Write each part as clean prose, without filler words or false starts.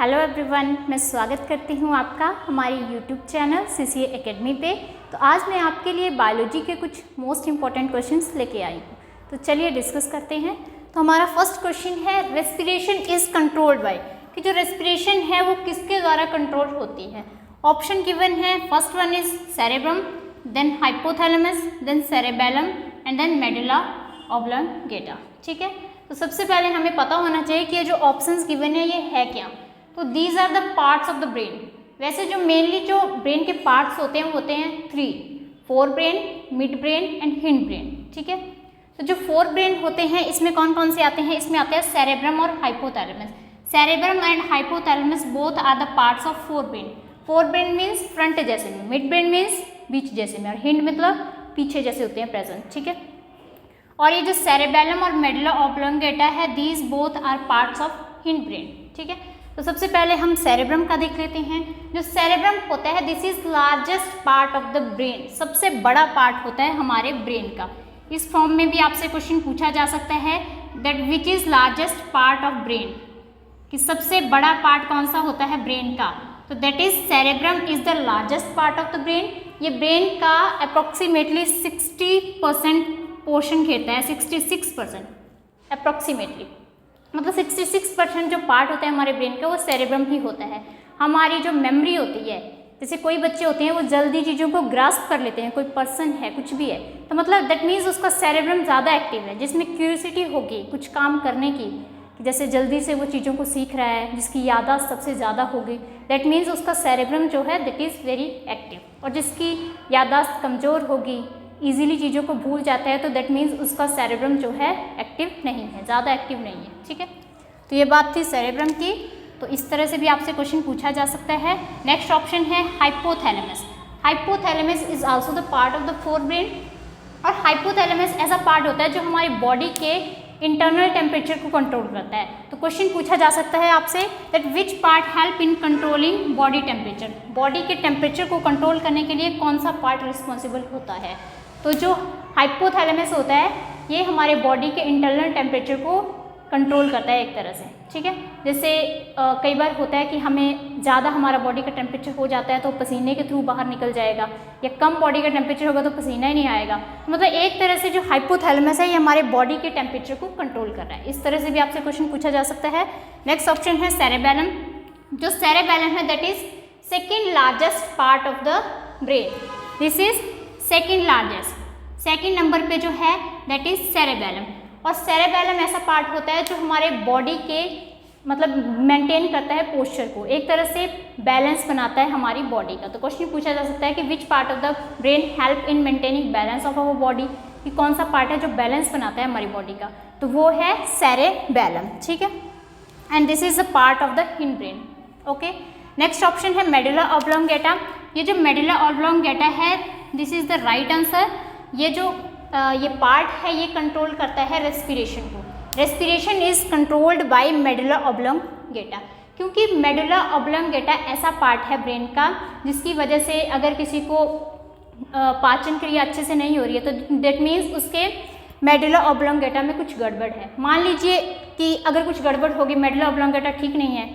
Hello everyone, मैं स्वागत करती हूँ आपका हमारे यूट्यूब चैनल CCA एकेडमी पे। तो आज मैं आपके लिए बायोलॉजी के कुछ मोस्ट इम्पॉर्टेंट क्वेश्चंस लेके आई हूँ। तो चलिए डिस्कस करते हैं। तो हमारा फर्स्ट क्वेश्चन है, रेस्पिरेशन इज़ कंट्रोल्ड बाय, कि जो रेस्पिरेशन है वो किसके द्वारा कंट्रोल होती है। ऑप्शन गिवन है, first one is cerebrum, then hypothalamus, then cerebellum and then medulla oblongata. ठीक है, तो सबसे पहले हमें पता होना चाहिए कि ये जो ऑप्शंस गिवन है ये है क्या। तो these are the parts of the brain. वैसे जो मेनली जो ब्रेन के पार्ट्स होते हैं वो होते हैं 3, fore brain, mid brain and hind brain. ठीक है, तो जो फोर ब्रेन होते हैं इसमें कौन कौन से आते हैं, इसमें आते हैं सेरेब्रम और hypothalamus. Cerebrum and hypothalamus both are the parts of forebrain. Forebrain means front जैसे में, मिड ब्रेन मीन्स बीच जैसे में, और हिंड मतलब पीछे जैसे होते हैं, प्रेजेंट। ठीक है, और ये जो सेरेबेलम और मेडुला ऑब्लोंगेटा है, these both are parts of hindbrain. ठीक है, तो सबसे पहले हम सेरेब्रम का देख लेते हैं। जो सेरेब्रम होता है, this is largest part of the brain, सबसे बड़ा पार्ट होता है हमारे ब्रेन का। इस फॉर्म में भी आपसे क्वेश्चन पूछा जा सकता है that which is largest part of brain, कि सबसे बड़ा पार्ट कौन सा होता है ब्रेन का। तो that is cerebrum is the largest part of the brain. ये ब्रेन का अप्रोक्सीमेटली 60% पोर्शन घेरता है, 66% अप्रोक्सीमेटली, मतलब 66% जो पार्ट होता है हमारे ब्रेन का वो सेरेब्रम ही होता है। हमारी जो मेमोरी होती है, जैसे कोई बच्चे होते हैं वो जल्दी चीज़ों को ग्रास्प कर लेते हैं, कोई पर्सन है कुछ भी है, तो मतलब दैट मीन्स उसका सेरेब्रम ज़्यादा एक्टिव है, जिसमें क्यूरियोसिटी होगी कुछ काम करने की, जैसे जल्दी से वो चीज़ों को सीख रहा है, जिसकी याददाश्त सबसे ज़्यादा होगी, दैट मीन्स उसका सेरेब्रम जो है दैट इज़ वेरी एक्टिव। और जिसकी याददाश्त कमज़ोर होगी, ईजिली चीज़ों को भूल जाता है, तो दैट मीन्स उसका सेरेब्रम जो है एक्टिव नहीं है, ज़्यादा एक्टिव नहीं है। ठीक है, तो ये बात थी सेरेब्रम की। तो इस तरह से भी आपसे क्वेश्चन पूछा जा सकता है। नेक्स्ट ऑप्शन है hypothalamus. Hypothalamus is also the part of the fore brain, और हाइपोथैलेमस ऐसा पार्ट होता है जो हमारी बॉडी के इंटरनल टेम्परेचर को कंट्रोल करता है। तो क्वेश्चन पूछा जा सकता है आपसे that which part help in controlling body temperature, body के टेम्परेचर को कंट्रोल करने के लिए कौन सा पार्ट रिस्पॉन्सिबल होता है। तो जो हाइपोथैलेमस होता है ये हमारे बॉडी के इंटरनल टेम्परेचर को कंट्रोल करता है एक तरह से। ठीक है, जैसे कई बार होता है कि हमें ज़्यादा हमारा बॉडी का टेम्परेचर हो जाता है तो पसीने के थ्रू बाहर निकल जाएगा, या कम बॉडी का टेम्परेचर होगा तो पसीना ही नहीं आएगा। तो मतलब एक तरह से जो हाइपोथैलेमस है ये हमारे बॉडी के टेम्परेचर को कंट्रोल कर रहा है। इस तरह से भी आपसे क्वेश्चन पूछा जा सकता है। नेक्स्ट ऑप्शन है सेरेबेलम। जो सेरेबेलम है that is second largest part of the brain, this is second largest, second number पे जो है दैट इज सेरेबेलम। और सेरेबेलम ऐसा पार्ट होता है जो हमारे बॉडी के मतलब मेंटेन करता है पोस्चर को, एक तरह से बैलेंस बनाता है हमारी बॉडी का। तो क्वेश्चन पूछा जा सकता है कि which part of the brain help in maintaining balance of our body, कि कौन सा पार्ट है जो बैलेंस बनाता है हमारी बॉडी का, तो वो है सेरेबेलम। ठीक है, and this is a part of the hind brain. Okay, next option है मेडुला ऑब्लोंगेटा। ये जो मेडुला ऑब्लोंगेटा है this is the right answer. ये जो ये पार्ट है ये कंट्रोल करता है रेस्पिरेशन को। Respiration is controlled by medulla oblongata, क्योंकि मेडुला ऑब्लोंगेटा ऐसा पार्ट है ब्रेन का जिसकी वजह से अगर किसी को पाचन क्रिया अच्छे से नहीं हो रही है तो दैट मीन्स उसके मेडुला ऑब्लोंगेटा में कुछ गड़बड़ है। मान लीजिए कि अगर कुछ गड़बड़ होगी, मेडुला ऑब्लोंगेटा ठीक नहीं है,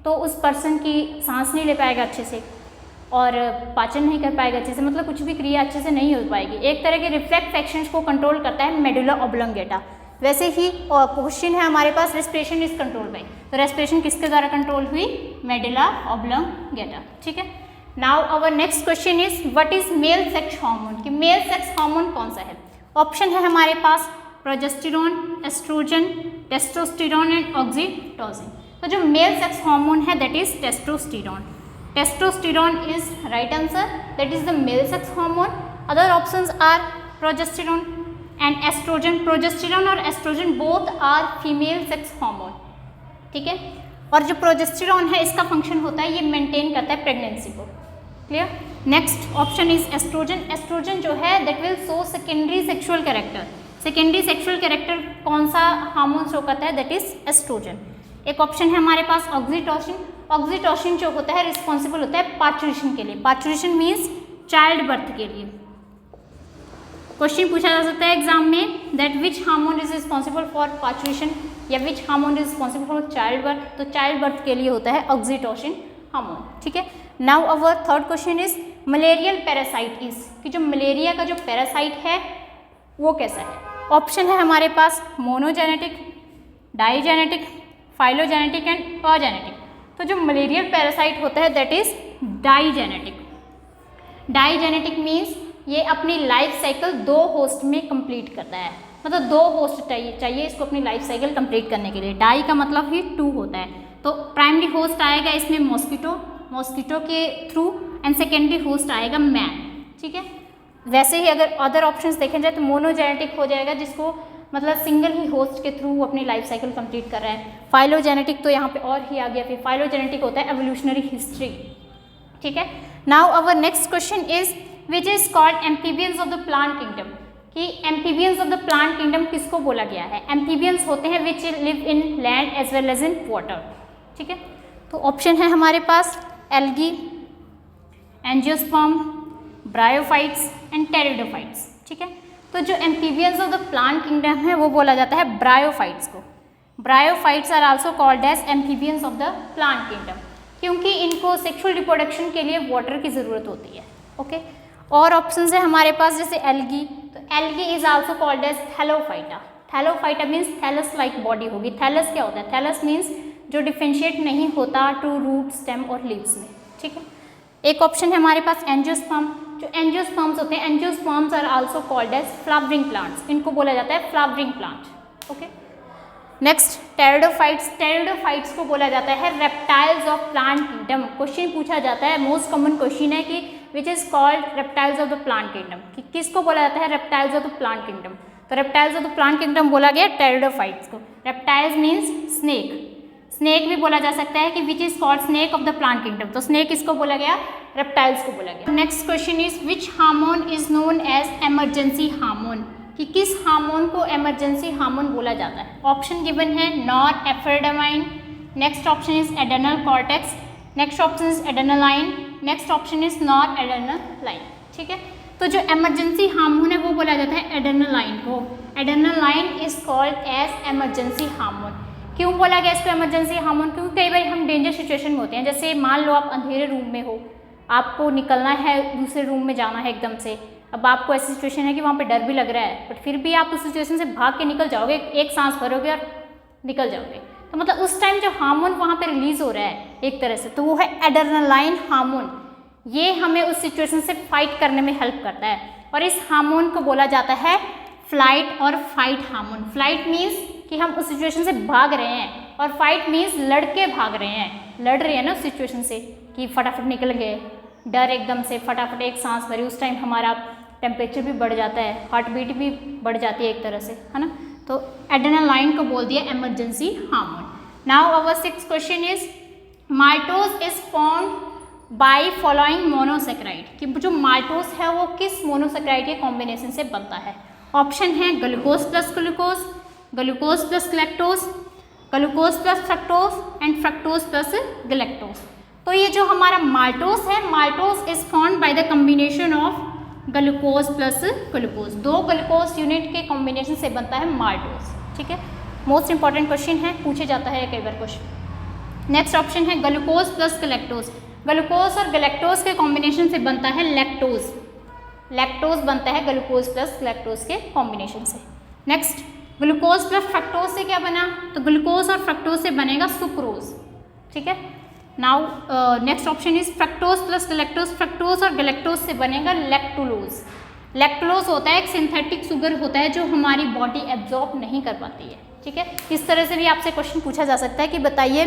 तो उस पर्सन की सांस नहीं ले पाएगा अच्छे से और पाचन नहीं कर पाएगा अच्छे से, मतलब कुछ भी क्रिया अच्छे से नहीं हो पाएगी। एक तरह के रिफ्लेक्स एक्शंस को कंट्रोल करता है मेडुला ऑब्लोंगेटा। वैसे ही क्वेश्चन है हमारे पास, रेस्पिरेशन इज कंट्रोल बाय, तो रेस्पिरेशन किसके द्वारा कंट्रोल हुई, मेडुला ऑब्लोंगेटा। ठीक है, now our next question is what is male sex hormone, कि मेल सेक्स हार्मोन कौन सा है। ऑप्शन है हमारे पास progesterone, estrogen, testosterone and oxytocin. तो जो मेल सेक्स हार्मोन है that is testosterone. Testosterone is right answer, that is the male sex hormone. Other options are progesterone and estrogen. Progesterone और estrogen both are female sex hormone. ठीक है, और जो progesterone है इसका फंक्शन होता है ये मेंटेन करता है प्रेगनेंसी को। Clear. Next option is oestrogen. Oestrogen जो है that will show secondary sexual character. Secondary sexual character कौन सा हार्मोन शो करता है, दैट इज एस्ट्रोजन। एक ऑप्शन है हमारे पास ऑक्सीटोसिन। ऑक्सीटोसिन जो होता है रिस्पॉन्सिबल होता है पार्चुरेशन के लिए। पार्चुरेशन मीन्स चाइल्ड बर्थ के लिए। क्वेश्चन पूछा जा सकता है एग्जाम में that which hormone is responsible for parturition, या which hormone is responsible for child birth, तो चाइल्ड बर्थ के लिए होता है ऑक्सीटोसिन हार्मोन, ठीक है। Now our third question is malarial parasite is, कि जो मलेरिया का जो पैरासाइट है वो कैसा है। ऑप्शन है हमारे पास मोनोजेनेटिक, डाईजेनेटिक, फाइलोजेनेटिक एंड अजेनेटिक। तो जो मलेरियल पैरासाइट होता है दैट इज डाईजेनेटिक। डाईजेनेटिक मीन्स ये अपनी लाइफ साइकिल 2 होस्ट में कंप्लीट करता है, मतलब 2 होस्ट चाहिए इसको अपनी लाइफ साइकिल कंप्लीट करने के लिए। डाई का मतलब ही 2 होता है, तो प्राइमरी होस्ट आएगा इसमें मॉस्किटो के थ्रू एंड सेकेंडरी होस्ट आएगा मैन, ठीक है। वैसे ही अगर अदर ऑप्शंस देखे जाए तो मोनोजेनेटिक हो जाएगा, जिसको मतलब सिंगल ही होस्ट के थ्रू अपनी लाइफ साइकिल कंप्लीट कर रहा है। फाइलोजेनेटिक तो यहाँ पे और ही आ गया, फिर फाइलोजेनेटिक होता है एवोल्यूशनरी हिस्ट्री, ठीक है। Now our next question is which is called amphibians of the plant kingdom, कि amphibians of the plant kingdom किसको बोला गया है। एम्फीबियंस होते हैं which live in land as well as in water, ठीक है। तो ऑप्शन है हमारे पास algae, angiosperm, bryophytes and pteridophytes, ठीक है। तो जो amphibians of the plant kingdom है वो बोला जाता है ब्रायोफाइट्स को। Bryophytes are also called as amphibians of the plant kingdom, क्योंकि इनको सेक्सुअल रिप्रोडक्शन के लिए वाटर की ज़रूरत होती है, ओके। और ऑप्शंस है हमारे पास जैसे एल्गी, तो algae is also called as thallophyta. Thallophyta means thallus like body होगी। थैलस क्या होता है, थैलस मीन्स जो डिफरेंशिएट नहीं होता टू रूट, स्टेम और लीव्स में, ठीक है। एक ऑप्शन है हमारे पास एंजियोस्पर्म। जो एंजियोस्पर्म्स होते हैं, angiosperms are also called as flowering plants, इनको बोला जाता है flowering plant, okay. Next pteridophytes, pteridophytes को बोला जाता है reptiles of plant kingdom. Question पूछा जाता है, मोस्ट कॉमन क्वेश्चन है कि which is called reptiles of the plant kingdom, कि किसको बोला जाता है reptiles of the plant kingdom. तो reptiles of the plant kingdom बोला गया टेरिडोफाइट्स को। रेप्टाइल्स मीन्स स्नेक, स्नेक भी बोला जा सकता है कि which is called snake of the plant kingdom, तो स्नेक किसको बोला गया, रेप्टाइल्स को बोला गया। Next question is which hormone is known as emergency hormone, कि किस हार्मोन को एमरजेंसी हार्मोन बोला जाता है। ऑप्शन गिवन है norepinephrine, next option is adrenal cortex, next option is adrenaline, next option is noradrenaline, ठीक है। तो जो एमरजेंसी हार्मोन है वो बोला जाता है एडेनालाइन को। Adrenaline is called as emergency hormone. क्यों बोला गया इसको एमरजेंसी हार्मोन, क्योंकि कई बार हम डेंजर सिचुएशन में होते हैं। जैसे मान लो आप अंधेरे रूम में हो, आपको निकलना है, दूसरे रूम में जाना है एकदम से। अब आपको ऐसी सिचुएशन है कि वहाँ पे डर भी लग रहा है, बट फिर भी आप उस सिचुएशन से भाग के निकल जाओगे, एक सांस भरोगे और निकल जाओगे। तो मतलब उस टाइम जो हार्मोन वहाँ पे रिलीज हो रहा है एक तरह से, तो वो है एड्रेनालाइन हार्मोन। ये हमें उस सिचुएशन से फाइट करने में हेल्प करता है, और इस हार्मोन को बोला जाता है फ्लाइट और फाइट हार्मोन। फ्लाइट मीन्स कि हम उस सिचुएशन से भाग रहे हैं, और फाइट मीन्स लड़के भाग रहे हैं, लड़ रहे हैं ना उस सिचुएशन से, कि फटाफट निकल गए, डर एकदम से, फटाफट एक सांस भरी। उस टाइम हमारा टेम्परेचर भी बढ़ जाता है, हार्ट बीट भी बढ़ जाती है एक तरह से, है ना। तो एड्रेनालाइन को बोल दिया emergency hormone. Now our sixth question is maltose is formed by following monosaccharide, कि जो माल्टोज है वो किस मोनोसेक्राइड के कॉम्बिनेशन से बनता है। ऑप्शन है glucose plus glucose, glucose plus lactose, glucose plus fructose and fructose plus galactose. तो ये जो हमारा माल्टोज है, maltose is formed by the combination of glucose plus glucose. 2 glucose unit के कॉम्बिनेशन से बनता है माल्टोज, ठीक है। मोस्ट इंपॉर्टेंट क्वेश्चन है, पूछे जाता है कई बार क्वेश्चन। नेक्स्ट ऑप्शन है ग्लूकोज प्लस गैलेक्टोज। ग्लूकोज और गैलेक्टोज के कॉम्बिनेशन से बनता है लैक्टोज। लैक्टोज बनता है ग्लूकोज प्लस लैक्टोज के कॉम्बिनेशन से। नेक्स्ट ग्लूकोज प्लस फ्रक्टोज से क्या बना, तो ग्लूकोज और फ्रक्टोज से बनेगा सुक्रोज, ठीक है। Now next option is fructose plus galactose. Fructose और गैलेक्टोज से बनेगा लैक्टुलोज। लैक्टुलोज होता है एक सिंथेटिक शुगर होता है जो हमारी बॉडी एब्जॉर्ब नहीं कर पाती है, ठीक है। इस तरह से भी आपसे क्वेश्चन पूछा जा सकता है कि बताइए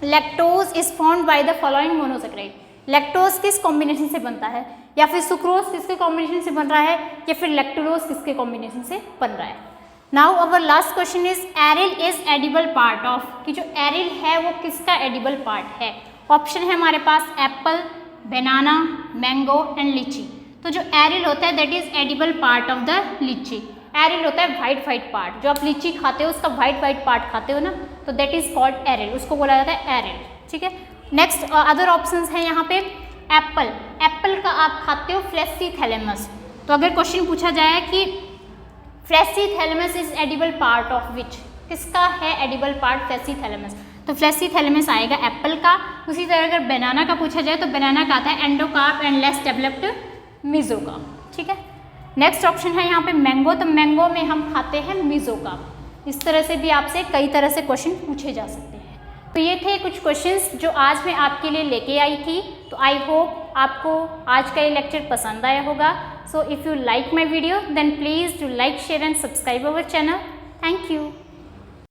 lactose is formed by the following monosaccharide. Lactose किस कॉम्बिनेशन से बनता है, या फिर सुक्रोज किसके कॉम्बिनेशन से बन रहा है, या फिर लैक्टुलोज किसके कॉम्बिनेशन से बन रहा है। Now our last question is aryl is edible part of, कि जो एरिल है वो किसका एडिबल पार्ट है। ऑप्शन है हमारे पास एप्पल, बनाना, मैंगो एंड लीची। तो जो एरिल होता है that is edible part of the लीची। एरिल होता है वाइट वाइट पार्ट, जो आप लीची खाते हो उसका वाइट वाइट पार्ट खाते हो ना, तो दैट इज कॉल्ड एरिल, उसको बोला जाता है एरिल, ठीक है। नेक्स्ट अदर ऑप्शंस हैं यहाँ पे एप्पल। एप्पल का आप खाते हो फ्लेशी थैलेमस। तो अगर क्वेश्चन पूछा जाए कि fleshy thalamus is edible part of which, किसका है एडिबल पार्ट? Fleshy thalamus. तो फ्लैसी थैलेमस आएगा एप्पल का। उसी तरह अगर बनाना का पूछा जाए तो बनाना का आता है endocarp and less developed mesocarp. ठीक है। नेक्स्ट ऑप्शन है यहाँ पे मैंगो। तो मैंगो में हम खाते हैं मेसोकार्प। इस तरह से भी आपसे कई तरह से क्वेश्चन पूछे जा सकते हैं। तो ये थे कुछ क्वेश्चंस जो आज मैं आपके लिए लेके आई थी। तो आई होप आपको आज का ये लेक्चर पसंद आया होगा। So if you like my video then please do like, share and subscribe our channel. Thank you.